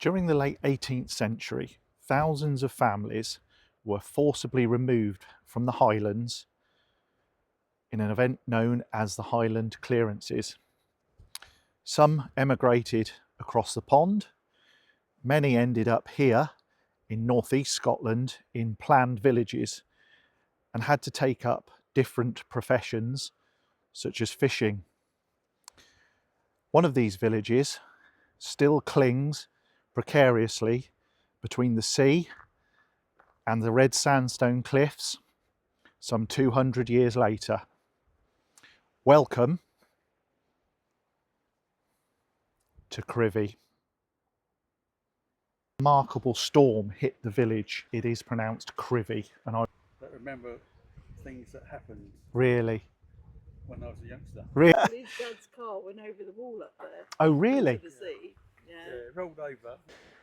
During the late 18th century, thousands of families were forcibly removed from the Highlands in an event known as the Highland Clearances. Some emigrated across the pond, many ended up here in northeast Scotland in planned villages and had to take up different professions such as fishing. One of these villages still clings precariously between the sea and the red sandstone cliffs some 200 years later. Welcome to Crovie. A remarkable storm hit the village. It is pronounced Crovie, and I don't remember things that happened really. when I was a youngster. Really? His dad's car went over the wall up there. Oh, really? Into the sea. Yeah, it rolled over.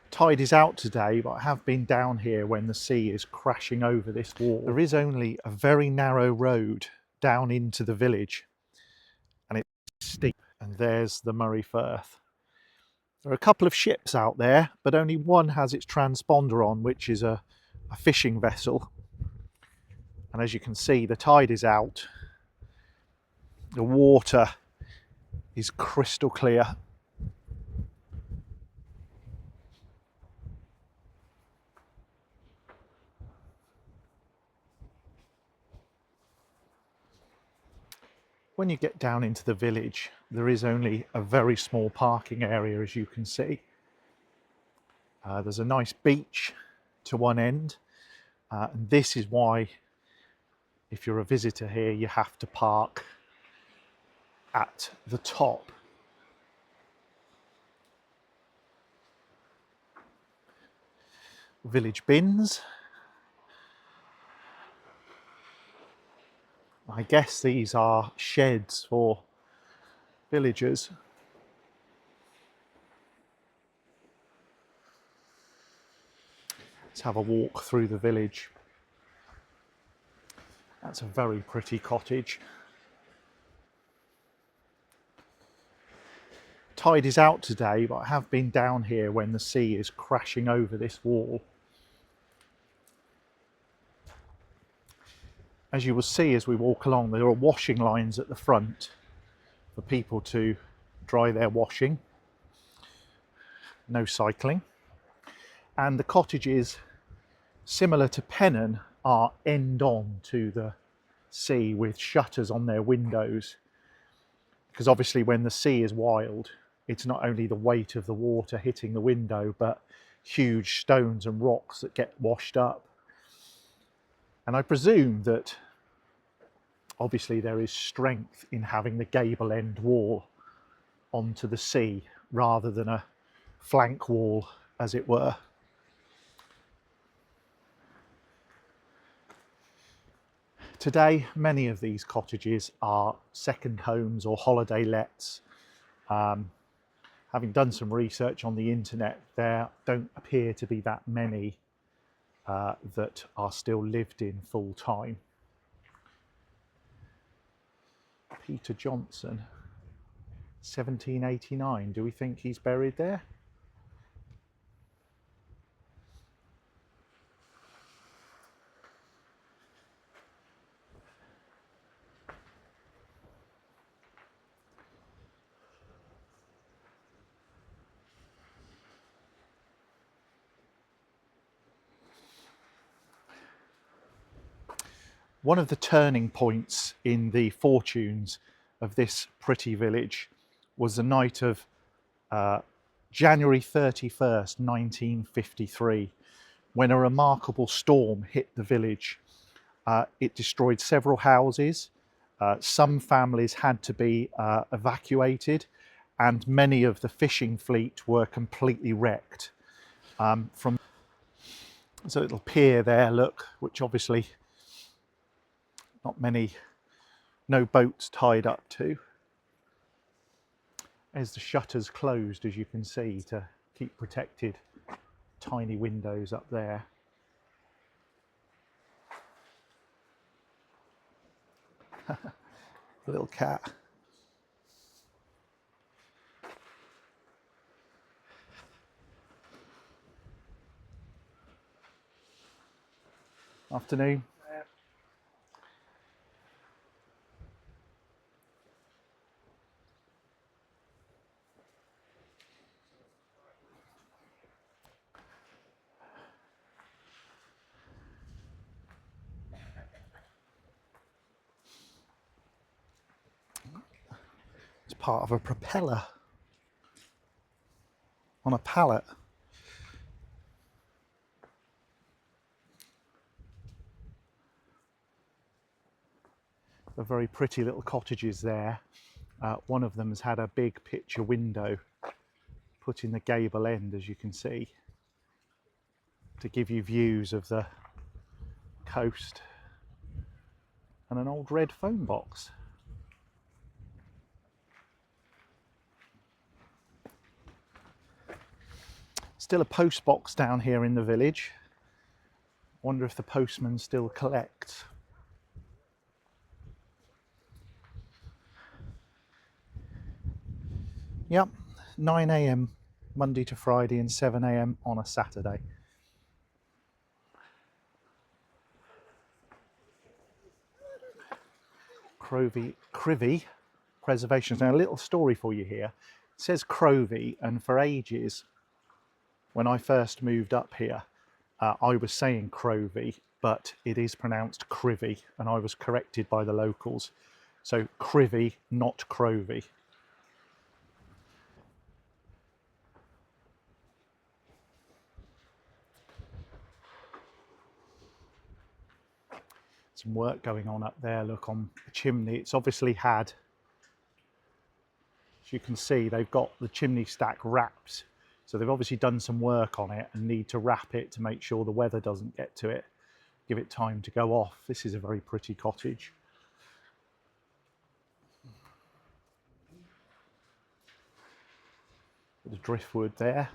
Tide is out today, but I have been down here when the sea is crashing over this wall. There is only a very narrow road down into the village, and it's steep, and there's the Murray Firth. There are a couple of ships out there, but only one has its transponder on, which is a fishing vessel. And as you can see, the tide is out. The water is crystal clear. When you get down into the village, there is only a very small parking area, as you can see. There's a nice beach to one end, and this is why, if you're a visitor here, you have to park at the top. Village bins. I guess these are sheds for villagers. Let's have a walk through the village. That's a very pretty cottage. Tide is out today, but I have been down here when the sea is crashing over this wall. As you will see as we walk along, there are washing lines at the front for people to dry their washing. No cycling. And the cottages, similar to Pennon, are end on to the sea with shutters on their windows. Because obviously when the sea is wild, it's not only the weight of the water hitting the window, but huge stones and rocks that get washed up. And I presume that obviously there is strength in having the gable end wall onto the sea rather than a flank wall, as it were. Today, many of these cottages are second homes or holiday lets. Having done some research on the internet, there don't appear to be that many that are still lived in full time. Peter Johnson, 1789. Do we think he's buried there? One of the turning points in the fortunes of this pretty village was the night of January 31st, 1953, when a remarkable storm hit the village. It destroyed several houses. Some families had to be evacuated, and many of the fishing fleet were completely wrecked. There's a little pier there, look, which obviously no boats tied up to. As the shutters closed, as you can see, to keep protected. Tiny windows up there. The little cat. Afternoon. It's part of a propeller on a pallet. They're very pretty little cottages there. One of them has had a big picture window put in the gable end, as you can see, to give you views of the coast, and an old red phone box. Still a post box down here in the village. Wonder if the postman still collects. Yep, 9 AM Monday to Friday and 7 AM on a Saturday. Crovie Preservation. Now, a little story for you here. It says Crovie, and for ages, when I first moved up here, I was saying Crovie, but it is pronounced Crivy, and I was corrected by the locals. So Crivy, not Crovie. Some work going on up there, look, on the chimney. It's obviously had, as you can see, they've got the chimney stack wrapped. So they've obviously done some work on it and need to wrap it to make sure the weather doesn't get to it, give it time to go off. This is a very pretty cottage. Bit of driftwood there.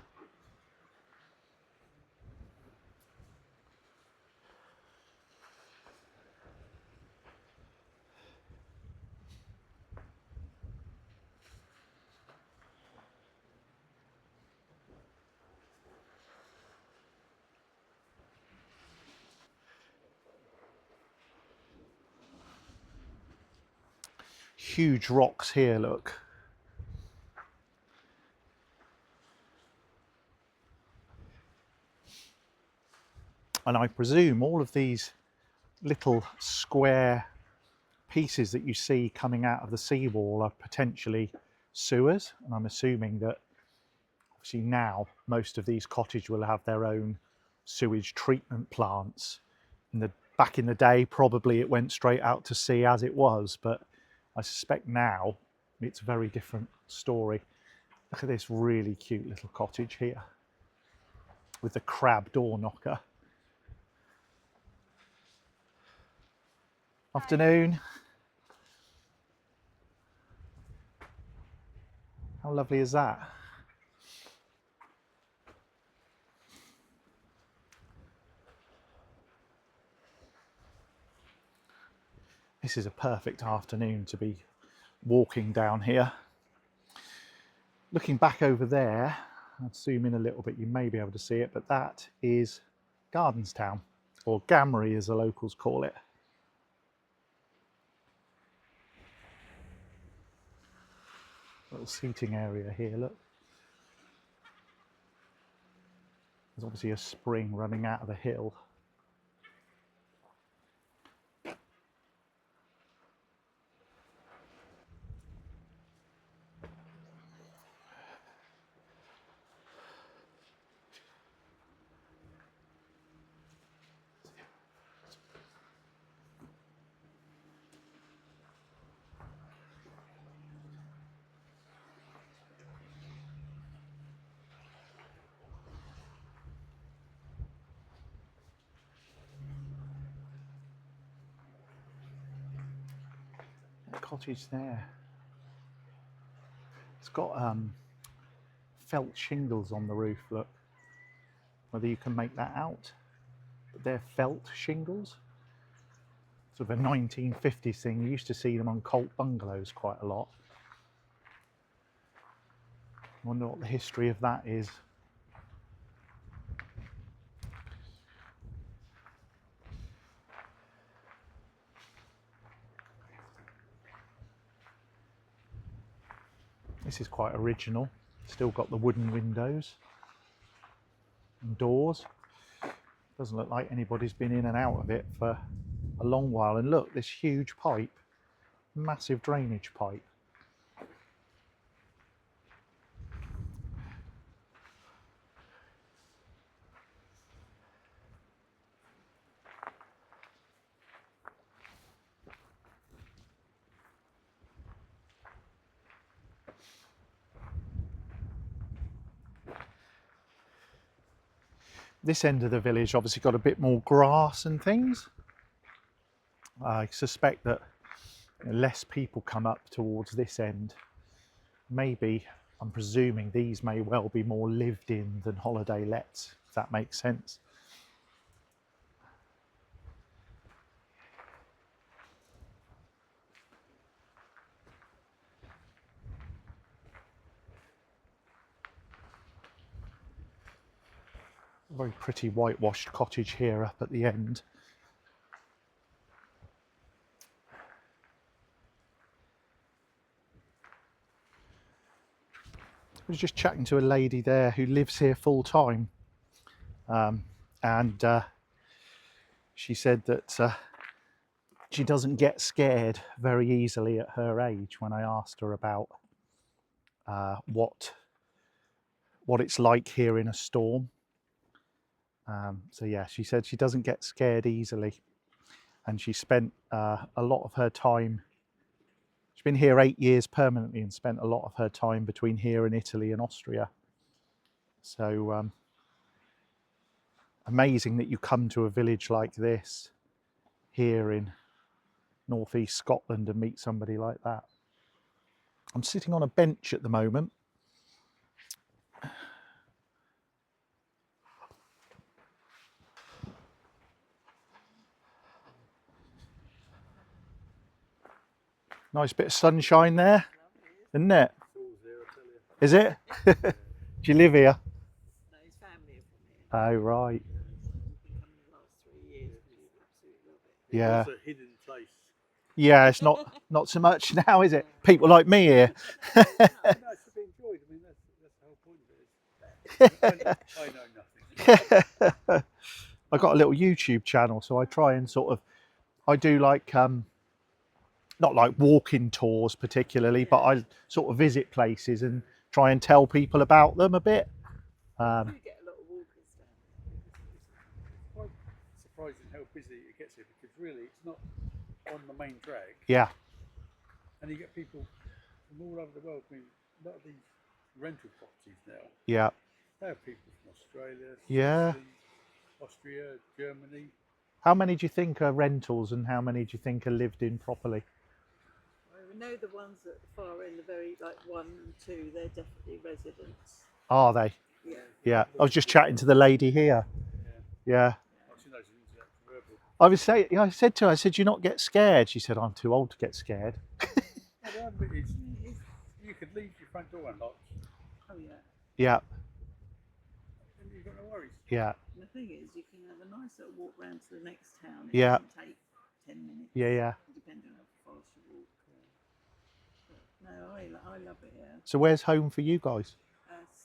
Huge rocks here, look. And I presume all of these little square pieces that you see coming out of the seawall are potentially sewers. And I'm assuming that obviously now most of these cottages will have their own sewage treatment plants. Back in the day, probably it went straight out to sea as it was, but I suspect now it's a very different story. Look at this really cute little cottage here with the crab door knocker. Afternoon. How lovely is that? This is a perfect afternoon to be walking down here. Looking back over there, I'll zoom in a little bit, you may be able to see it, but that is Gardenstown, or Gamry as the locals call it. Little seating area here, look. There's obviously a spring running out of the hill. Cottage there. It's got felt shingles on the roof, look. Whether you can make that out, but they're felt shingles. Sort of a 1950s thing. You used to see them on Colt bungalows quite a lot. I wonder what the history of that is. This is quite original. Still got the wooden windows and doors. Doesn't look like anybody's been in and out of it for a long while. And look, this huge pipe, massive drainage pipe. This end of the village obviously got a bit more grass and things. I suspect that less people come up towards this end. Maybe, I'm presuming these may well be more lived in than holiday lets, if that makes sense. Very pretty whitewashed cottage here up at the end. I was just chatting to a lady there who lives here full time, and she said that she doesn't get scared very easily at her age. When I asked her about what it's like here in a storm. So yeah, she said she doesn't get scared easily, and she spent a lot of her time. She's been here 8 years permanently and spent a lot of her time between here and Italy and Austria. So amazing that you come to a village like this here in northeast Scotland and meet somebody like that. I'm sitting on a bench at the moment. Nice bit of sunshine there, isn't it? Is it? Do you live here? No, his family are from here. Oh, right. We've been coming the last 3 years. We absolutely love it. Yeah. It's a hidden place. Yeah, it's not so much now, is it? People like me here. No, it should be enjoyed. I mean, that's the whole point of it. I know nothing. I've got a little YouTube channel, so I try and I do like, not like walking tours particularly, but I sort of visit places and try and tell people about them a bit. We do get a lot of walkers down there. It's quite surprising how busy it gets here, because really it's not on the main drag. Yeah, And you get people from all over the world. I mean, a lot of these rental properties now, yeah, they have people from Australia, Yeah. Sicily, Austria, Germany. How many do you think are rentals and how many do you think are lived in properly? Well, we know the ones at the far end, the very 1 and 2, they're definitely residents. Are they? Yeah. Yeah, I was just chatting to the lady here. Yeah. She knows the ins and outs of verbal. I said to her, I said, "Do you not get scared?" She said, "I'm too old to get scared." No, the other bit is, you could leave your front door unlocked Oh yeah. Yeah, and you've got no worries. yeah, And the thing is, you can have a nice little walk round to the next town. It Yeah. doesn't take 10 minutes. yeah. Depending on how fast you walk. But no, I love it here. So where's home for you guys?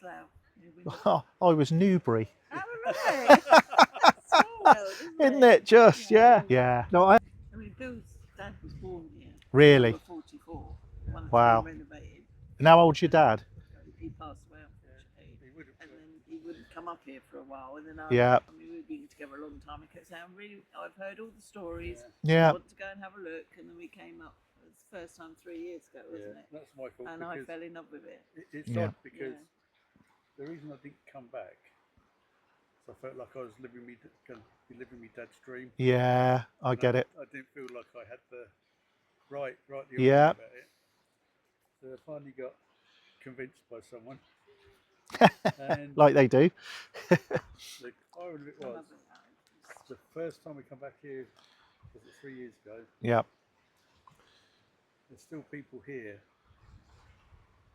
Slough. near Windsor. I was Newbury, Oh, right. That's small world, isn't it? Just yeah. No, I mean, Bill's dad was born here. Really? He was 44. When Wow. It was renovated. And how old's your dad? He passed away, unfortunately. He would have. And then he wouldn't come up here for a while. And then Yeah. I mean, we've been together a long time. He kept saying, I've heard all the stories. Yeah, I want to go and have a look. And then we came up. It was the first time 3 years ago, wasn't it? That's my fault. And I because fell in love with it. it's Yeah. odd because the reason I didn't come back, so I felt like I was living me dad's dream. yeah. I And get it. I didn't feel like I had the right the Yeah. about it. So I finally got convinced by someone. And Like they do. the irony of it I was, love it. the first time we come back here, was it 3 years ago, Yeah, there's still people here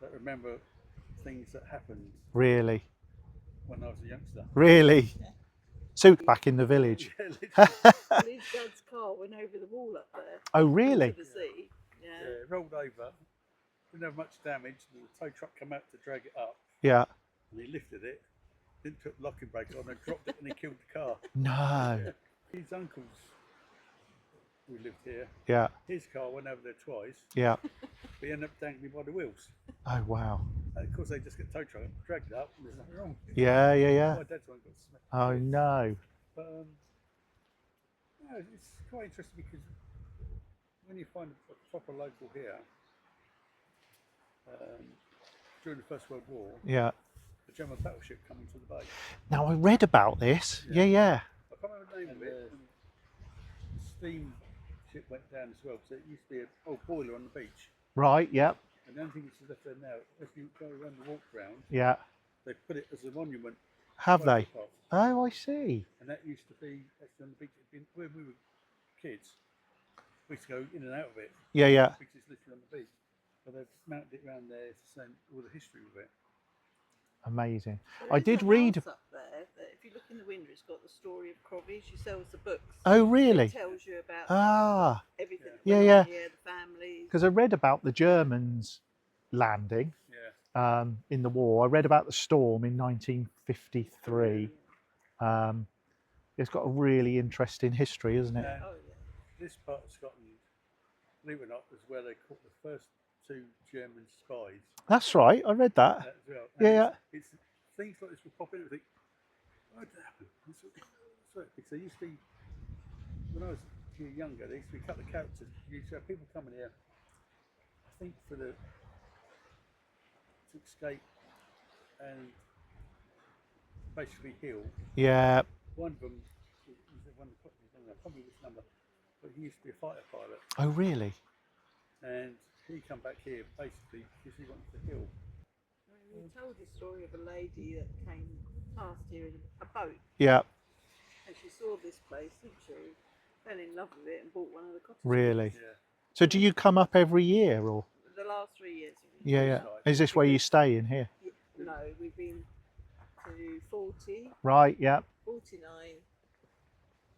that remember things that happened really, when I was a youngster. really. So back in the village. Yeah, literally. Well, his dad's car went over the wall up there. Oh, really? To the sea. Yeah, it rolled over. didn't have much damage. The tow truck came out to drag it up, Yeah. and he lifted it, didn't put the locking brake on, and dropped it, and he killed the car. No. His uncles who lived here, Yeah. his car went over there twice, Yeah. but he ended up dangling by the wheels. Oh wow. And of course, they just get tow truck, dragged it up, and there's nothing wrong. Yeah. Yeah. Yeah. My dad's one got smacked. Oh no. But no, it's quite interesting because when you find a proper local here, during the First World War, Yeah. the German battleship coming to the bay. Now I read about this. Yeah. Yeah. I can't remember the name of it. The steam ship went down as well, so it used to be an old boiler on the beach. Right. Yep. And the only thing that's left there now, if you go around the walk round, Yeah. they put it as a monument. Have right they? at the top. Oh, I see. And that used to be actually on the beach. When we were kids, we used to go in and out of it. Yeah. Yeah. Because it's literally on the beach. But they've mounted it around there to send all the history with it. Amazing. There I is did a read. house up there that if you look in the window, it's got the story of Crovie. She sells the books. Oh, It really? tells you about Ah. everything. that Yeah, went yeah. on here, the families. Because I read about the Germans landing Yeah. in the war. I read about the storm in 1953. It's got a really interesting history, isn't it? And Oh yeah. this part of Scotland, believe it or not, is where they caught the first 2 German spies. That's right. I read that. As well. Yeah, It's things like this will pop in and think, why did that happen? Because they used to be, when I was younger, there used to be a couple of characters. You used to have people coming here, I think to escape and basically heal. Yeah. One of them, I don't know, probably this number, but he used to be a fighter pilot. Oh, really? And he come back here basically because he wanted to heal. We told the story of a lady that came past here in a boat, Yeah. and she saw this place, didn't she? Fell in love with it and bought one of the cottages. Really? Yeah. So do you come up every year, or? The last 3 years. Yeah, yeah. Is this where you stay in here? No, we've been to 40, Right. Yeah. 49,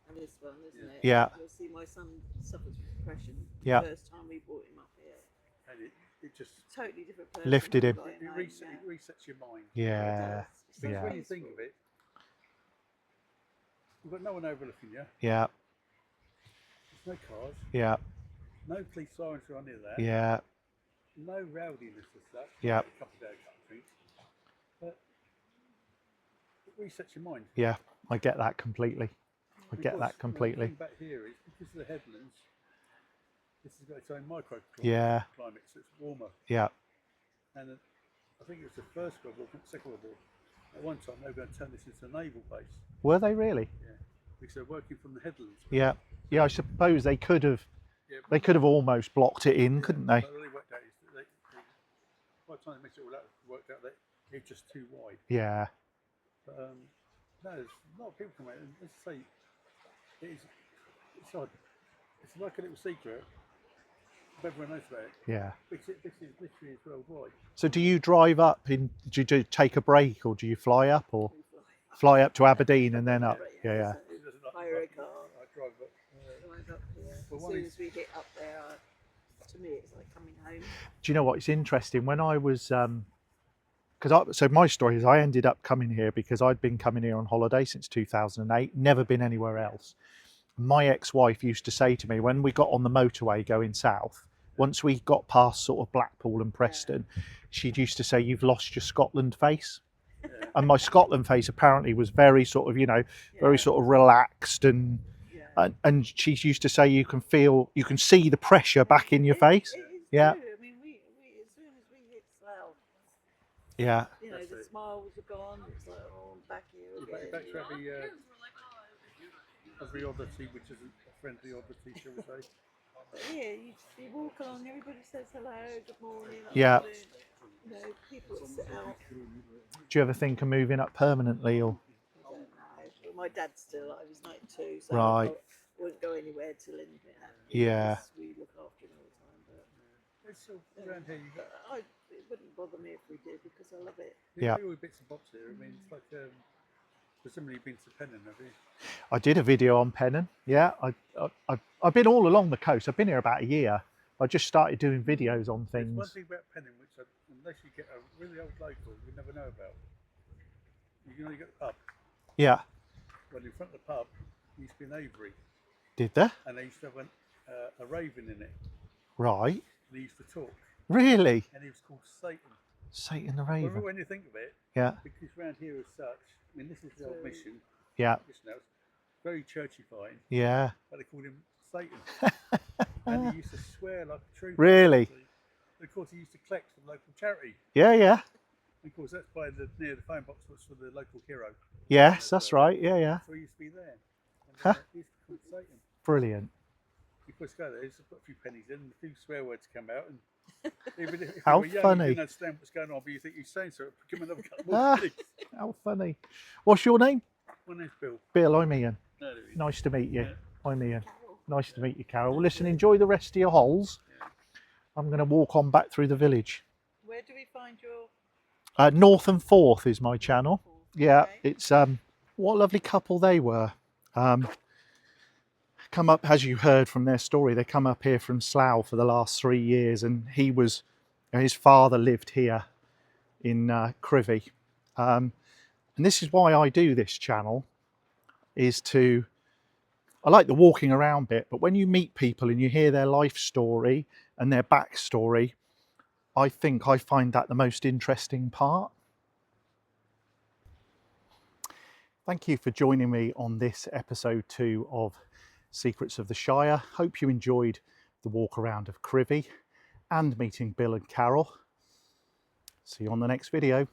and this one, isn't it? Yeah. You'll see my son suffers from depression. Yeah. The first time we brought him up here. And it just Totally different person. Lifted him. got it home resets your mind. Yeah. So Yeah. when you think of it, you've got no one overlooking you. Yeah. There's no cars, Yeah. no police sirens or any of that. Yeah. No rowdiness as such. Yeah. A couple of days, a couple of drinks. But it resets your mind. Yeah. I get that completely. I get Because, that completely. The thing back here is because of the headlands, this has got its own microclimate. Yeah. Climate, so it's warmer. Yeah. And I think it was the First World War, not the Second World War. At one time, they were going to turn this into a naval base. Were they really? Yeah, because they're working from the headlands. Yeah. Yeah. I suppose they could have. Yeah, They could have almost blocked it in, couldn't they? But what they worked out is that by the time they mixed it all out, worked out that it's just too wide. Yeah. But no, there's a lot of people come out, and let's say it's odd. It's like a little secret, but everyone knows about it. Yeah. This is literally is worldwide. So do you drive up in? Do you take a break, or do you fly up, or We fly up to Aberdeen and then up? Yeah. Yeah. So It doesn't like- hire a car, I drive up. drive up here. But As one soon is- as we get up there, to me it's like coming home. Do you know what? It's interesting when I was so my story is I ended up coming here because I'd been coming here on holiday since 2008, never been anywhere else. My ex-wife used to say to me when we got on the motorway going south, once we got past sort of Blackpool and Preston, she used to say, "You've lost your Scotland face." And my Scotland face apparently was very sort of, very sort of relaxed and Yeah. and she used to say you can see the pressure back in your face. It is Yeah. true. I mean, we as soon as we hit Slough, Yeah. the it. smiles are gone. It's like, oh, I'm back here again. Back to every oddity, which isn't a friendly oddity, shall we say? But yeah, you walk along, everybody says hello, good morning. Yeah. afternoon. People that sit out. Do you ever think of moving up permanently, or? I don't know. Well, my dad's still alive, he's 92, so Right. I wouldn't go anywhere till anything happened. Yeah. because we look after him all the time. But It's still around here. You got it wouldn't bother me if we did because I love it. Yeah. all bits and bobs here. I mean, it's like presumably you've been to Pennon, have you? I did a video on Pennon. Yeah, I've been all along the coast. I've been here about a year, I just started doing videos on There's one things. thing about Penning which, unless you get a really old local, you never know about. You know, you got the pub. Yeah, Well, in front of the pub, used to be an aviary, did there? and they used to have a raven in it. Right. And he used to talk, Really? and he was called Satan. Satan the Well, Raven. when you think of it, Yeah, because round here as such, I mean, this is the old mission. yeah, Mission house, very churchyfying, yeah. but they called him Satan. And he used to swear like a trooper. Really? And of course, he used to collect for the local charity. Yeah, yeah. And of course, that's by near the phone box was for the local hero. Yes, that's right. Yeah, yeah. So he used to be there. And Huh. he used to call Satan. Brilliant. Of course, go there, he's put a few pennies in, and a few swear words come out. And even if How you were young, funny. you didn't understand what's going on, but you think he's saying so, give him another couple Ah. more pennies. How funny. What's your name? My name's Bill. Bill, I'm Ian. No, there he is. Nice to meet you. Yeah. I'm Ian. Nice to meet you, Carol. Well, listen, enjoy the rest of your holes. Yeah. I'm going to walk on back through the village. Where do we find your North and Forth is my channel. pool? Yeah, Okay. it's what a lovely couple they were. Come up, as you heard from their story, they come up here from Slough for the last 3 years, and his father lived here in Crovie. And this is why I do this channel, I like the walking around bit, but when you meet people and you hear their life story and their backstory, I think I find that the most interesting part. Thank you for joining me on this episode 2 of Secrets of the Shire. Hope you enjoyed the walk around of Crovie and meeting Bill and Carol. See you on the next video.